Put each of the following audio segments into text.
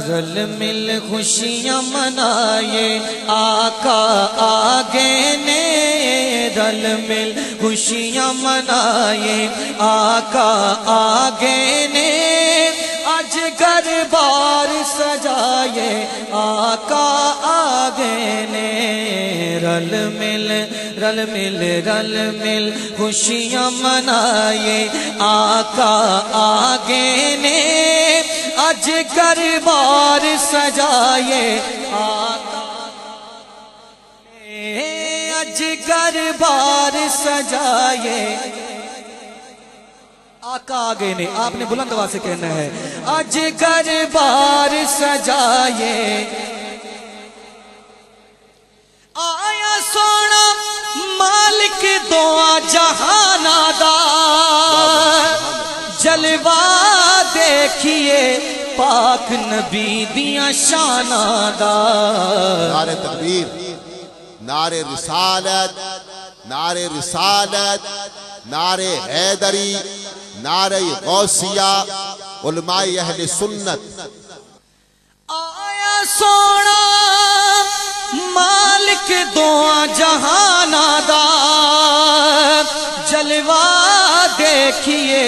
رل مل خوشیاں منائے آقا آگے نے، رل مل خوشیاں منائے آقا آگے نے، آج گھر بار سجائے آقا آگے نے، رل مل رل مل رل مل خوشیاں منائے آقا آگے نے، آج گھر بار سجائے آقا نے، آج گھر بار سجائے آقا آگے نے۔ آپ نے بلند آواز سے کہنا ہے آج گھر بار سجائے، آیا سونا مالک دعا جہانا دا، جلوہ دیکھیے پاک نبی دیاں شانہ دا۔ نعرہ تکبیر، نعرہ رسالت، نعرہ رسالت، نعرہ حیدری، نعرہ غوثیہ، علماء اہل سنت۔ آیا سونا مالک دعا جہانا دا، جلوہ دیکھیے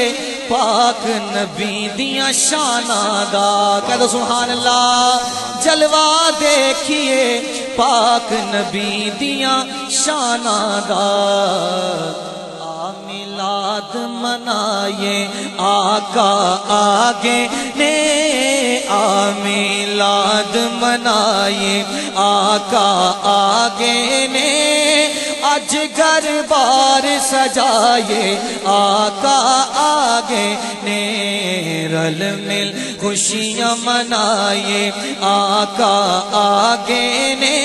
پاک نبی دیاں شانہ دا۔ کہہ دو سبحان اللہ۔ جلوہ دیکھیے پاک نبی دیاں شانہ دا، میلاد منائے آقا آگے نے، میلاد منائے آقا آگے نے، آج گھر بار سجائے آقا آگے نے، رل مل خوشیاں منائے آقا آگے نے،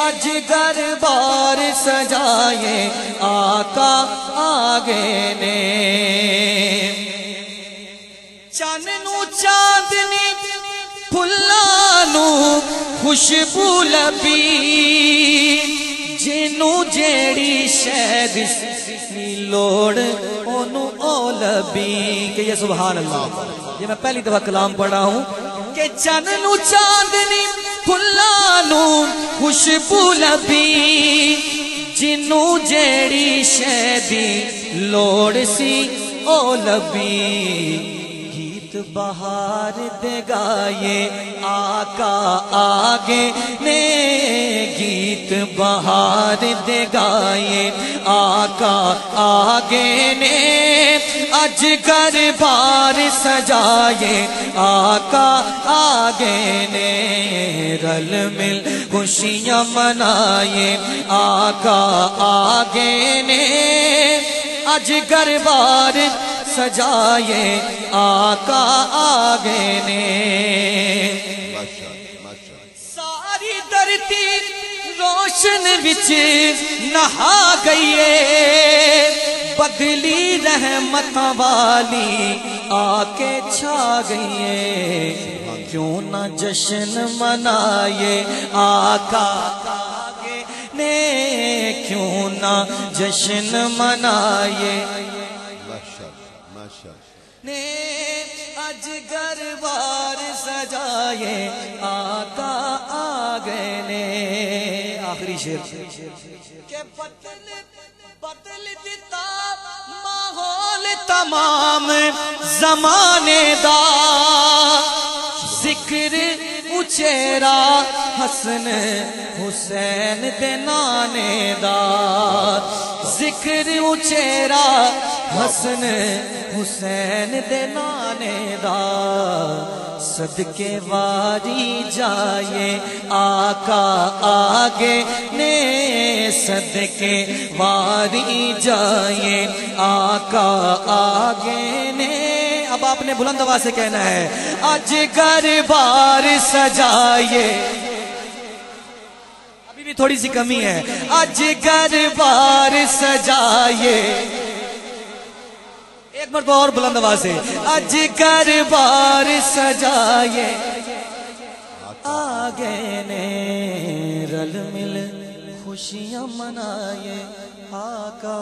آج گھر بار سجائے آقا آگے نے۔ چاننو چاندنی پھلانو خوشبو لبی، جنو جیڑی شہد سی لوڑ اونو او لبی۔ کہ یہ سبحان اللہ، یہ میں پہلی دفعہ کلام پڑھا ہوں کہ چاننو چاندنی پھلانو خوشبو لبی، جنو جیڑی شہدی لوڑ سی او لبی، گیت بہار دے گائے آقا آگے نے، گیت بہار دے گائے آقا آگے نے، آج گھر بار سجائے آقا آگے نے، رل مل خوشیاں منائے آقا آگے نے، آج گھر بار سجائے آقا آگے نے۔ ساری دھرتی روشن وچ نہا گئیے، بدلی رحمت والی آکے چھا گئیے، کیوں نہ جشن منائے آقا آگے نے، کیوں نہ جشن منائے نے، آج گھر بار سجائے آقا آگے نے۔ آخری شعر کہ بدل دیتا ماحول تمام زمانے دا، ذکر اچیرا حسن حسین دے نانے دا، ذکر اچیرا حسن حسین دے نانے دا، صدقے واری جائے آقا آگے نے، صدقے واری جائے آقا آگے نے۔ اب آپ نے بلند آواز سے کہنا ہے آج گھر بار سجائے، ابھی بھی تھوڑی سی کمی ہے، آج گھر بار سجائے، ایک مرتبہ اور بلند آواز سے، آج گھر بار سجائے آگے نے، رل مل خوشیاں منائے آقا